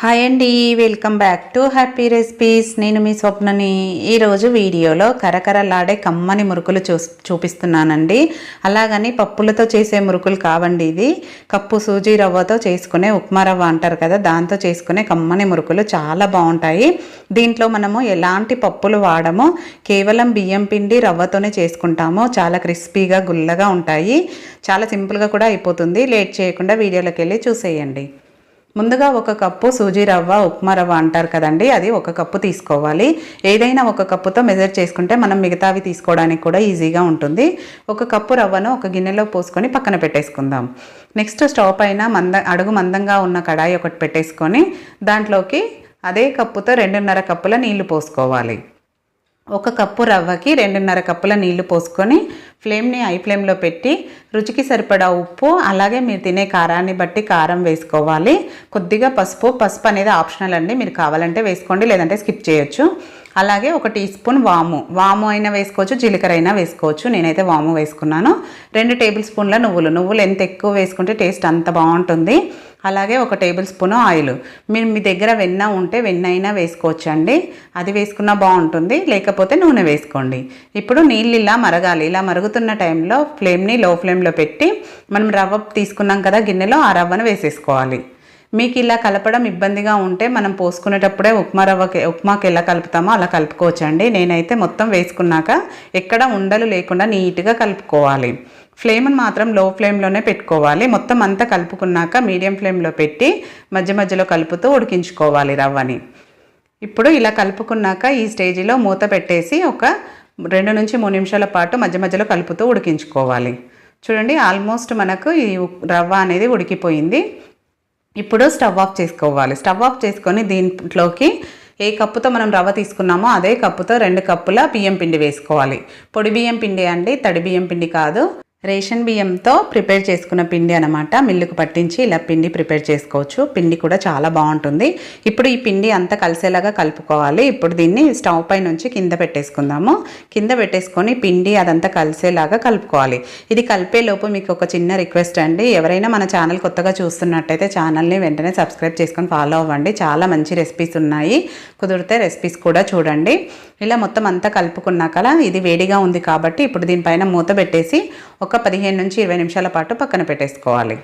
Hi అండి, welcome back to happy recipes. నేను మీ స్వప్నని. ఈరోజు వీడియోలో కరకరలాడే కమ్మని మురుకులు చూపిస్తున్నానండి. అలాగని పప్పులతో చేసే మురుకులు కావండి. ఇది కప్పు సూజీ రవ్వతో చేసుకునే ఉప్మా రవ్వ అంటారు కదా, దాంతో చేసుకునే కమ్మని మురుకులు చాలా బాగుంటాయి. దీంట్లో మనము ఎలాంటి పప్పులు వాడము, కేవలం బియ్యం పిండి రవ్వతోనే చేసుకుంటాము. చాలా క్రిస్పీగా గుల్లగా ఉంటాయి. చాలా సింపుల్గా కూడా అయిపోతుంది. లేట్ చేయకుండా వీడియోలోకి వెళ్ళి చూసేయండి. ముందుగా ఒక కప్పు సూజీ రవ్వ, ఉప్మా రవ్వ అంటారు కదండి, అది ఒక కప్పు తీసుకోవాలి. ఏదైనా ఒక కప్పుతో మెజర్ చేసుకుంటే మనం మిగతావి తీసుకోవడానికి కూడా ఈజీగా ఉంటుంది. ఒక కప్పు రవ్వను ఒక గిన్నెలో పోసుకొని పక్కన పెట్టేసుకుందాం. నెక్స్ట్ స్టవ్ పైన అడుగు మందంగా ఉన్న కడాయి ఒకటి పెట్టేసుకొని దాంట్లోకి అదే కప్పుతో 2.5 కప్పుల నీళ్లు పోసుకోవాలి. ఒక కప్పు రవ్వకి 2.5 కప్పుల నీళ్లు పోసుకొని ఫ్లేమ్ని హై ఫ్లేమ్లో పెట్టి రుచికి సరిపడా ఉప్పు, అలాగే మీరు తినే కారాన్ని బట్టి కారం వేసుకోవాలి. కొద్దిగా పసుపు అనేది ఆప్షనల్ అండి, మీరు కావాలంటే వేసుకోండి, లేదంటే స్కిప్ చేయొచ్చు. అలాగే 1 టీ స్పూన్ వాము అయినా వేసుకోవచ్చు, జీలకర్ర అయినా వేసుకోవచ్చు. నేనైతే వాము వేసుకున్నాను. 2 టేబుల్ స్పూన్ల నువ్వులు ఎంత ఎక్కువ వేసుకుంటే టేస్ట్ అంత బాగుంటుంది. అలాగే 1 టేబుల్ స్పూను ఆయిల్. మీ దగ్గర వెన్న ఉంటే వెన్న అయినా వేసుకోవచ్చు అండి, అది వేసుకున్నా బాగుంటుంది. లేకపోతే నూనె వేసుకోండి. ఇప్పుడు నీళ్ళు ఇలా మరగాలి. ఇలా మరుగుతున్న టైంలో ఫ్లేమ్ని లో ఫ్లేమ్లో పెట్టి మనం రవ్వ తీసుకున్నాం కదా గిన్నెలో, ఆ రవ్వను వేసేసుకోవాలి. మీకు ఇలా కలపడం ఇబ్బందిగా ఉంటే మనం పోసుకునేటప్పుడే ఉప్మాకి ఎలా కలుపుతామో అలా కలుపుకోవచ్చండి. నేనైతే మొత్తం వేసుకున్నాక ఎక్కడ ఉండలు లేకుండా నీట్గా కలుపుకోవాలి. ఫ్లేమ్ని మాత్రం లో ఫ్లేమ్లోనే పెట్టుకోవాలి. మొత్తం అంతా కలుపుకున్నాక మీడియం ఫ్లేమ్లో పెట్టి మధ్య మధ్యలో కలుపుతూ ఉడికించుకోవాలి రవ్వని. ఇప్పుడు ఇలా కలుపుకున్నాక ఈ స్టేజిలో మూత పెట్టేసి ఒక 2 నుంచి 3 నిమిషాల పాటు మధ్య మధ్యలో కలుపుతూ ఉడికించుకోవాలి. చూడండి, ఆల్మోస్ట్ మనకు ఈ రవ్వ అనేది ఉడికిపోయింది. ఇప్పుడు స్టవ్ ఆఫ్ చేసుకోవాలి. స్టవ్ ఆఫ్ చేసుకొని దీంట్లోకి ఏ కప్పుతో మనం రవ్వ తీసుకున్నామో అదే కప్పుతో 2 కప్పుల బియ్యం పిండి వేసుకోవాలి. పొడి బియ్యం పిండి అండి, తడి బియ్యం పిండి కాదు. రేషన్ బియ్యంతో ప్రిపేర్ చేసుకున్న పిండి అనమాట. మిల్లుకు పట్టించి ఇలా పిండి ప్రిపేర్ చేసుకోవచ్చు. పిండి కూడా చాలా బాగుంటుంది. ఇప్పుడు ఈ పిండి అంతా కలిసేలాగా కలుపుకోవాలి. ఇప్పుడు దీన్ని స్టవ్ పై నుంచి కింద పెట్టేసుకుందాము. కింద పెట్టేసుకొని పిండి అదంతా కలిసేలాగా కలుపుకోవాలి. ఇది కలిపేలోపు మీకు ఒక చిన్న రిక్వెస్ట్ అండి, ఎవరైనా మన ఛానల్ కొత్తగా చూస్తున్నట్టయితే ఛానల్ని వెంటనే సబ్స్క్రైబ్ చేసుకొని ఫాలో అవ్వండి. చాలా మంచి రెసిపీస్ ఉన్నాయి, కుదిరితే రెసిపీస్ కూడా చూడండి. ఇలా మొత్తం అంతా కలుపుకున్నాక ఇది వేడిగా ఉంది కాబట్టి ఇప్పుడు దీనిపైన మూత పెట్టేసి ఒక 15 నుంచి 20 నిమిషాల పాటు పక్కన పెట్టేసుకోవాలి.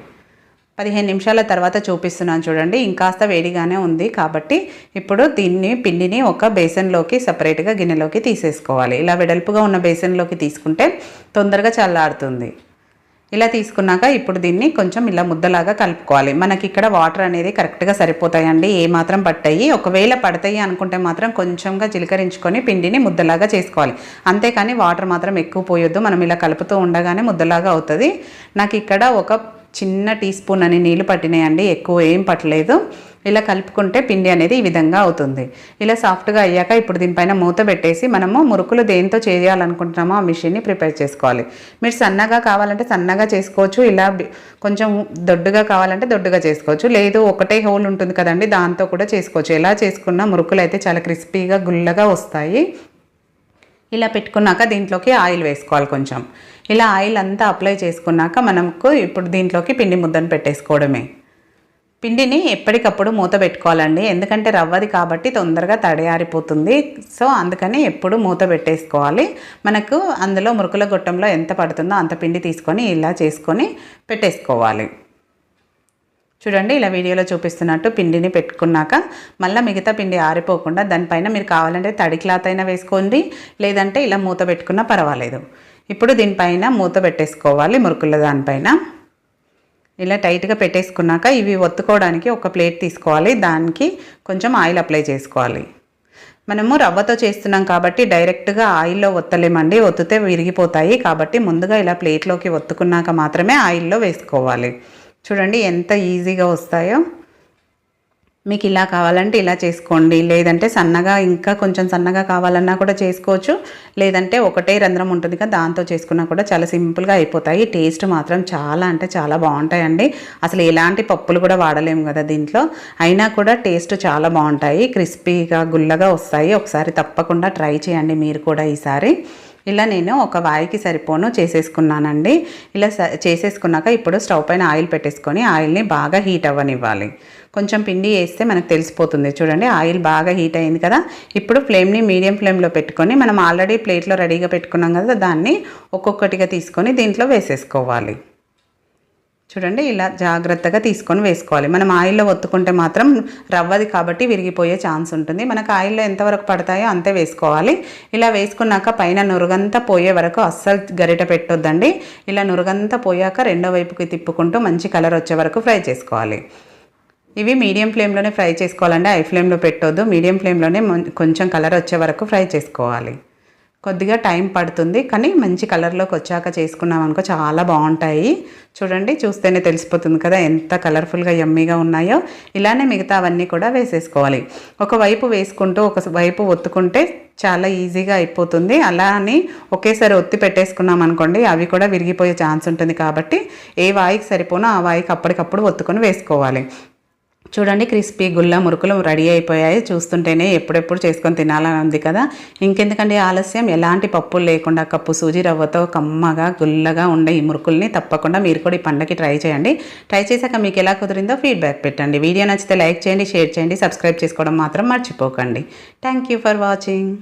15 నిమిషాల తర్వాత చూపిస్తున్నాను చూడండి, ఇంకాస్త వేడిగానే ఉంది కాబట్టి ఇప్పుడు పిండిని ఒక బేసన్లోకి సపరేట్గా గిన్నెలోకి తీసేసుకోవాలి. ఇలా వెడల్పుగా ఉన్న బేసన్లోకి తీసుకుంటే తొందరగా చల్లారుతుంది. ఇలా తీసుకున్నాక ఇప్పుడు దీన్ని కొంచెం ఇలా ముద్దలాగా కలుపుకోవాలి. మనకి ఇక్కడ వాటర్ అనేది కరెక్ట్గా సరిపోతాయండి, ఏమాత్రం పట్టాయి. ఒకవేళ పడతాయి అనుకుంటే మాత్రం కొంచెంగా చిలకరించుకొని పిండిని ముద్దలాగా చేసుకోవాలి. అంతేకాని వాటర్ మాత్రం ఎక్కువ పోయొద్దు. మనం ఇలా కలుపుతూ ఉండగానే ముద్దలాగా అవుతుంది. నాకు ఇక్కడ ఒక చిన్న టీ స్పూన్ అని నీళ్ళు పట్టినాయండి, ఎక్కువ ఏం పట్టలేదు. ఇలా కలుపుకుంటే పిండి అనేది ఈ విధంగా అవుతుంది. ఇలా సాఫ్ట్గా అయ్యాక ఇప్పుడు దీనిపైన మూత పెట్టేసి మనము మురుకులు దేంతో చేయాలనుకుంటున్నామో ఆ మిషన్ని ప్రిపేర్ చేసుకోవాలి. మీరు సన్నగా కావాలంటే సన్నగా చేసుకోవచ్చు, ఇలా కొంచెం దొడ్డుగా కావాలంటే దొడ్డుగా చేసుకోవచ్చు. లేదు ఒకటే హోల్ ఉంటుంది కదండి, దాంతో కూడా చేసుకోవచ్చు. ఎలా చేసుకున్నా మురుకులు అయితే చాలా క్రిస్పీగా గుల్లగా వస్తాయి. ఇలా పెట్టుకున్నాక దీంట్లోకి ఆయిల్ వేసుకోవాలి కొంచెం. ఇలా ఆయిల్ అంతా అప్లై చేసుకున్నాక మనకు ఇప్పుడు దీంట్లోకి పిండి ముద్దను పెట్టేసుకోవడమే. పిండిని ఎప్పటికప్పుడు మూత పెట్టుకోవాలండి, ఎందుకంటే రవ్వది కాబట్టి తొందరగా తడియారిపోతుంది. సో అందుకని ఎప్పుడు మూత పెట్టేసుకోవాలి. మనకు అందులో మురుకుల గొట్టంలో ఎంత పడుతుందో అంత పిండి తీసుకొని ఇలా చేసుకొని పెట్టేసుకోవాలి. చూడండి, ఇలా వీడియోలో చూపిస్తున్నట్టు పిండిని పెట్టుకున్నాక మళ్ళీ మిగతా పిండి ఆరిపోకుండా దానిపైన మీరు కావాలంటే తడి క్లాత్ అయినా వేసుకోండి, లేదంటే ఇలా మూత పెట్టుకున్నా పర్వాలేదు. ఇప్పుడు దీనిపైన మూత పెట్టేసుకోవాలి. మురుకుల దానిపైన ఇలా టైట్గా పెట్టేసుకున్నాక ఇవి ఒత్తుకోవడానికి ఒక ప్లేట్ తీసుకోవాలి. దానికి కొంచెం ఆయిల్ అప్లై చేసుకోవాలి. మనము రవ్వతో చేస్తున్నాం కాబట్టి డైరెక్ట్గా ఆయిల్లో ఒత్తలేమండి, ఒత్తితే విరిగిపోతాయి. కాబట్టి ముందుగా ఇలా ప్లేట్లోకి ఒత్తుకున్నాక మాత్రమే ఆయిల్లో వేసుకోవాలి. చూడండి ఎంత ఈజీగా వస్తాయో. మీకు ఇలా కావాలంటే ఇలా చేసుకోండి, లేదంటే సన్నగా ఇంకా కొంచెం సన్నగా కావాలన్నా కూడా చేసుకోవచ్చు. లేదంటే ఒకటే రంధ్రం ఉంటుంది కదా, దాంతో చేసుకున్నా కూడా చాలా సింపుల్గా అయిపోతాయి. టేస్ట్ మాత్రం చాలా అంటే చాలా బాగుంటాయండి. అసలు ఎలాంటి పప్పులు కూడా వాడలేము కదా దీంట్లో, అయినా కూడా టేస్ట్ చాలా బాగుంటాయి. క్రిస్పీగా గుల్లగా వస్తాయి. ఒకసారి తప్పకుండా ట్రై చేయండి మీరు కూడా ఈసారి. ఇలా నేను ఒక వాయికి సరిపోను చేసేసుకున్నానండి. ఇలా చేసేసుకున్నాక ఇప్పుడు స్టవ్ పైన ఆయిల్ పెట్టేసుకొని ఆయిల్ని బాగా హీట్ అవ్వనివ్వాలి. కొంచెం పిండి వేస్తే మనకు తెలిసిపోతుంది. చూడండి ఆయిల్ బాగా హీట్ అయింది కదా. ఇప్పుడు ఫ్లేమ్ని మీడియం ఫ్లేమ్లో పెట్టుకొని మనం ఆల్రెడీ ప్లేట్లో రెడీగా పెట్టుకున్నాం కదా, దాన్ని ఒక్కొక్కటిగా తీసుకొని దీంట్లో వేసేసుకోవాలి. చూడండి ఇలా జాగ్రత్తగా తీసుకొని వేసుకోవాలి. మనం ఆయిల్లో ఒత్తుకుంటే మాత్రం రవ్వది కాబట్టి విరిగిపోయే ఛాన్స్ ఉంటుంది. మనకు ఆయిల్లో ఎంతవరకు పడతాయో అంతే వేసుకోవాలి. ఇలా వేసుకున్నాక పైన నురుగంతా పోయే వరకు అస్సలు గరిట పెట్టొద్దండి. ఇలా నురుగంతా పోయాక రెండో వైపుకి తిప్పుకుంటూ మంచి కలర్ వచ్చే వరకు ఫ్రై చేసుకోవాలి. ఇవి మీడియం ఫ్లేమ్లోనే ఫ్రై చేసుకోవాలండి, హై ఫ్లేమ్లో పెట్టొద్దు. మీడియం ఫ్లేమ్లోనే కొంచెం కలర్ వచ్చే వరకు ఫ్రై చేసుకోవాలి. కొద్దిగా టైం పడుతుంది, కానీ మంచి కలర్లోకి వచ్చాక చేసుకున్నాం అనుకో చాలా బాగుంటాయి. చూడండి చూస్తేనే తెలిసిపోతుంది కదా ఎంత కలర్ఫుల్గా యమ్మీగా ఉన్నాయో. ఇలానే మిగతా అవన్నీ కూడా వేసేసుకోవాలి. ఒకవైపు వేసుకుంటూ ఒకవైపు ఒత్తుకుంటే చాలా ఈజీగా అయిపోతుంది. అలా అని ఒకేసారి ఒత్తి పెట్టేసుకున్నాం అనుకోండి అవి కూడా విరిగిపోయే ఛాన్స్ ఉంటుంది. కాబట్టి ఏ వాయికి సరిపోనో ఆ వాయికి అప్పటికప్పుడు ఒత్తుకొని వేసుకోవాలి. చూడండి క్రిస్పీ గుల్ల మురుకులు రెడీ అయిపోయాయి. చూస్తుంటేనే ఎప్పుడెప్పుడు చేసుకొని తినాలని ఉంది కదా. ఇంకెందుకంటే ఆలస్యం, ఎలాంటి పప్పులు లేకుండా కప్పు సూజీ రవ్వతో కమ్మగా గుల్లగా ఉండే ఈ మురుకుల్ని తప్పకుండా మీరు కూడా ఈ పండగకి ట్రై చేయండి. ట్రై చేశాక మీకు ఎలా కుదిరిందో ఫీడ్బ్యాక్ పెట్టండి. వీడియో నచ్చితే లైక్ చేయండి, షేర్ చేయండి, సబ్స్క్రైబ్ చేసుకోవడం మాత్రం మర్చిపోకండి. Thank you for watching.